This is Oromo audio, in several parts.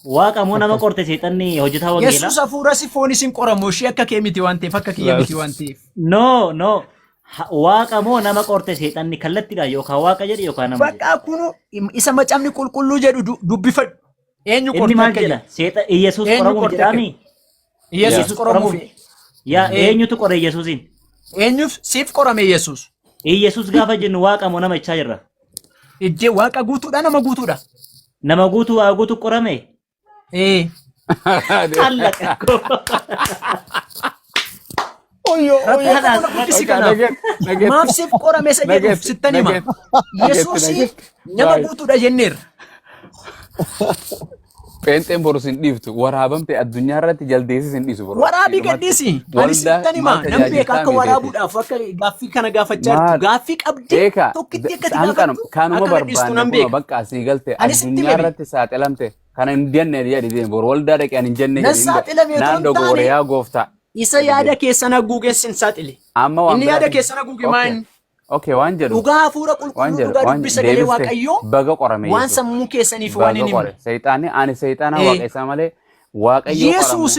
waaqa moo nama qorte seexanni hojjetaa wangeelaa? Yesus hafuura si foon isin qoramu ishee akka kee miti waan ta'eef akka kiyya miti waan ta'eef. No. Waaqa moo nama qorte seexanni kallattiidha yookaan waaqa jedhe yookaan nama jedhe? Bakka kun isa macamni qulqulluu jedhu dubbifadhu. Eenyu Inni maal qorte jedha? Seexa Iyesuus Eenyu qoramuuf qorte jedhaami? Yesus qoramuuf. Yaa Eh. eenyutu qore Iyesuusin? Eenyuuf siif qorame Yesus. Iyesuus gaafa jennu waaqa moo nama jechaa jirra? Ijjee waaqa guutuudha nama guutuudha. Nama guutuu waa guutuu qorame? Allaqa koo. Rakkanaas Rakkisi kanaaf. Maaf siif qorame isa jedhuuf sittan hima. Yesuus nama guutuudha jenneerra. Peenxeen boru sin dhiiftu waraabamte addunyaa irratti jaldeessi sin dhiisu boru. Waraabii gadhiisi. Ani sittan hima. Nam beeka akka waraabuudhaaf akka gaaffii kana gaafachaa jirtu. Gaaffii qabdee tokkitti akka itti gaafattu kanuma akka gadhiistu nan barbaanne beeka. bakka asii galte Ani sitti addunyaa hime. irratti saaxilamte kana hin jenne jedhi boru waldaa dhaqee ani hin jenne Nan saaxilame otoo hin naan dogo taane yaa gooftaa. isa yaada keessan haguugee sin saaxile. Amma waan Inni yaada biraa- keessan haguuge maal? Okay waan jedhu. Dhugaa hafuura Waan qulqulluu jedhu dhugaa waan dubbii sagalee deebiste Waaqayyoo baga qorame waan Yesuus. sammuu keessaniif waan hin Baga qore. himne. Seexaanni ani seexaana Eh. waaqessaa malee waaqayyo Yesuus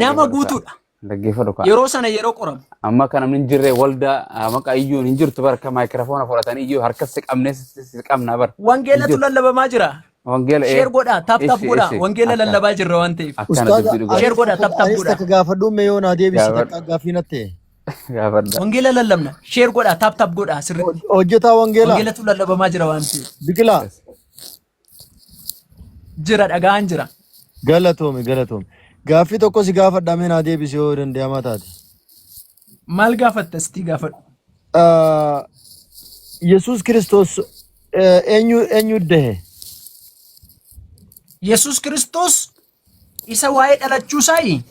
nama guutuudha. Dhaggeeffadhu kaa. Yeroo sana yeroo qoramu. Amma kana min jirre waldaa maqaa iyyuu hin jirtu barka maayikiraafoona fudhatanii iyyuu harkas si qabnee si qabna bar. Wangeelatu lallabamaa jira. Wangeela Sheer godhaa tap godhaa wangeela lallabaa jirra waan ta'eef. akkana dubbii dhugaa. Sheer godhaa tap Anis godhaa. takka gaafadhu mee yoo naa deebisi Gaafadhu. takka gaaffii natti. Gaafadha. Wangeela lallabna. Sheer godhaa tap godhaa sirriitti. Hojjetaa wangeelaa Wangeelatu lallabamaa jira waan ta'eef. biqilaa Jira dhagaan jira. galatoomi. Gaaffii tokko si gaafadha mee naa deebisi yoo danda'amaa taate. Maal gaafatta sitti gaafadhu? Yesuus Kiristoos eenyu dahe? Yesus Kiristoos isa waa'ee dhalachuu isaayi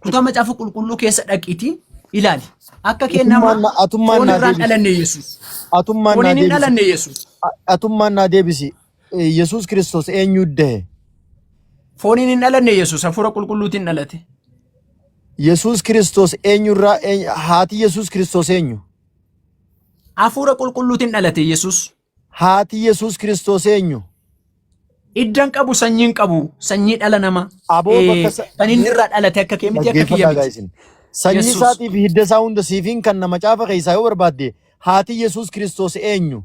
kutaa macaafa qulqulluu keessa dhaqiiti ilaali. Akka kennama Atummaan foon naa irraan deebisi. dhalanne Yesus. Atummaan naa Fooniin hin deebisi. dhalanne Yesus. Atummaan naa deebisi. Yesuus Kiristoos eenyu dahe? Fooniin hin dhalanne Yesus hafuura qulqulluutiin dhalate. Yesuus Kiristoos eenyurraa haati Yesuus Kiristoos eenyu? Hafuura qulqulluutiin dhalate Yesus. Haati Yesuus Kiristoos eenyu? Iddan qabu sanyiin qabu sanyii dhala nama. Aboo bakka sa- Kan inni irraa dhalate akka kee miti akka kiyya Dhaggeeffadhaa miti. gaa'isin. Sanyii Yesuus. isaatii fi hidda isaa hunda siifiin kan nama caafa keessaa yoo barbaadde haati Yesuus Kiristoos eenyu?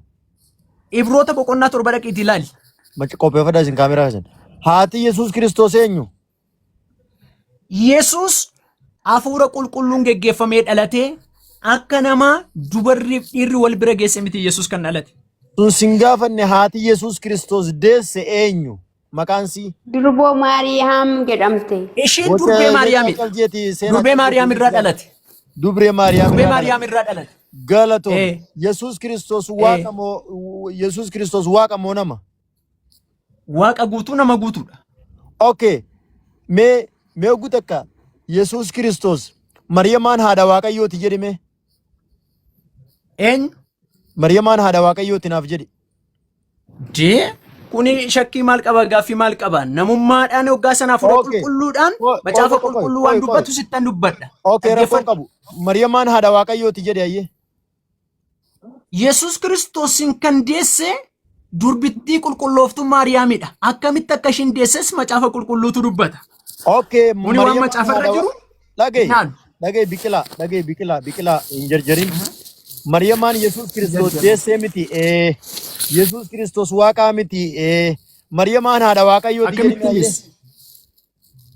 Ibroota boqonnaa 7 dhaqiitii ilaali. Qopheeffadhaa isin kaameraa keessan. Haati Yesuus Kiristoos eenyu? Yesus hafuura qulqulluun geggeeffamee dhalatee akka nama dubarriif dhiirri wal bira geesse miti Yesus kan dhalate. Sun sin gaafanne haati Yesuus Kiristoos deesse eenyu? Maqaan sii? Durboo Maariyaam jedhamte. Isheen durbee Maariyaami. Durbee Maariyaam irraa dhalate. Dubree Maariyaam Durbee irraa Maariyaam irraa dhalate. Galatoom. Eh. Yesuus Kiristoos waaqa moo Yesuus Kiristoos waaqa moo nama? Waaqa guutuu nama guutuudha. Okay. Mee oguu takka Yesuus Kiristoos Maryamaan haadha Waaqayyooti jedhime. Eenyu? Maryamaan haadha Waaqayyooti naaf jedhi. Jee kuni shakkii maal qaba gaaffii maal qaba namummaadhaan hoggaa sana hafuura Okay. qulqulluudhaan Qoy- macaafa qoy- qulqulluu qoy- waan qoy- dubbatu sittan dubbadha. Okay, rakkoo Dhaggeeffadhu. qabu. Maryamaan haadha Waaqayyooti jedhe ayyee. Yesus Kiristoosin kan deesse durbittii qulqullooftuu Maariyaamidha. Akkamitti akka ishiin deesses macaafa qulqulluutu dubbata. Okay, Kuni waan macaafarra jiru? Dhagee. Naan. Dhagee biqilaa hin jarjarin. Maryamaan Yesuus Kiristoos deessee miti. Yesuus Kiristoos waaqaa miti. Maryamaan haadha Waaqayyooti jedhime Akkamittiin ayyee. deesse?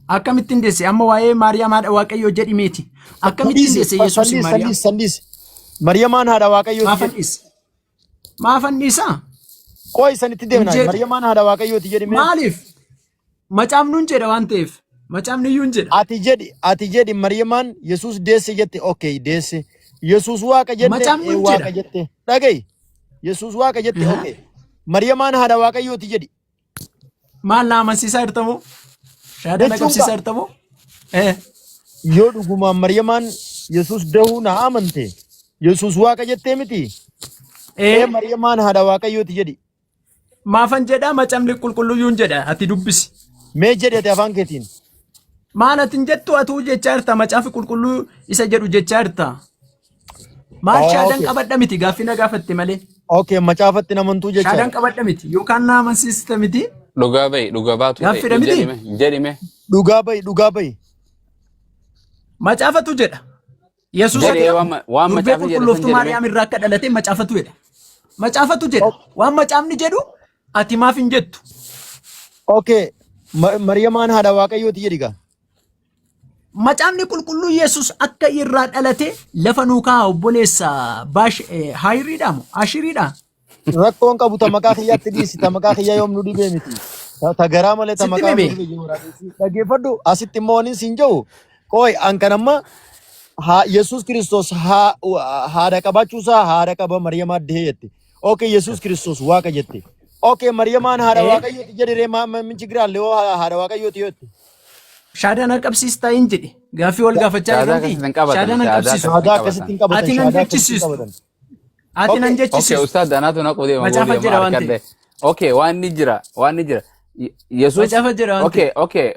Akkamittiin deesse? Amma waa'ee Maariyaam haadha Waaqayyoo jedhimeeti. Akkamittiin deesse Yesuus Maariyaam? Sandiis. Maryamaan haadha Waaqayyooti Maafan jedhime. dhiisa? Maafan dhiisaa? Qoy sanitti deemna. Hin jedhu. Maryamaan haadha Waaqayyooti jedhime. Maaliif? Macaafni hin jedha waan ta'eef. Macaafni iyyuu hin jedha. Ati jedhi Maryamaan Yesuus deesse jette. Okay, deesse. Yesuus waaqa jette. Macaafni hin Waaqa jedha. jette. Dhaga'i. Yesuus waaqa jette. Okay. Maryamaan haadha Waaqayyooti jedhi. Maal na amansiisaa jirtamoo? Shaada Jechuun dhaqabsiisaa ka- jirtamoo? Yoo dhugumaan Maryamaan Yesuus dahuu na amante. Yesuus waaqa jettee miti. Maryamaan haadha Waaqayyooti jedhi. Maafan jedhaa macaafni qulqulluyyuu hin jedha ati dubbisi. Mee jedhate afaan keetiin. Maal ati hin jettu atuu jechaa jirta macaafi qulqulluu isa jedhu jechaa jirta. Maal Oh, shaadaan okay. qabadha miti gaaffii na gaafatte malee. Okay, macaafatti namantuu jecha. Shaadaan qabadha miti yookaan na amansiista miti dhugaa baatu Gaaffidha miti? jedhime. dhugaa ba'i. Macaafatu jedha. Yesuus Jedhee waan durbee macaafa jedhe qulqullooftuu san Maariyaam irraa akka dhalate macaafatu jedha. Macaafatu jedha. Waan macaafni jedhu ati maaf hin jettu? Okay. Maryamaan haadha Waaqayyooti jedhiga. Macaafni qulqulluu Yesuus akka irraa dhalate lafa nuukaa obboleessa baash hayriidha moo ashiriidha? Rakkoon qabu ta maqaa kiyyaatti dhiisi ta maqaa kiyyaa yoom nu dhibee miti. Ta garaa malee ta maqaa nu dhibee dhaggeeffadhu asitti immoo waniin siin jiru. Qooy an kanamma Yesuus Kiristoos haadha qabaachuusaa haadha qaba Maryamaa dhihee jette. Okay Yesuus Kiristoos Waaqa jette. Okay Maryamaan haadha Waaqayyooti jedhiree min chigiraalle yoo haadha Waaqayyooti yoo jette. Shaadaan qabsiistaa hin jedhe. Gaaffii wal gaafachaa jirti. Shaadaan qabsiisu. Shaadaa akkasitti hin qabatan. Ati nan jechisiistu. Ati nan Okay, jechisiistu. ustaad anaatu na qodee Macaafa jira waan ta'eef. Okay, waan ni jira. Yesuus. Macaafa jira waan ta'eef. Okay.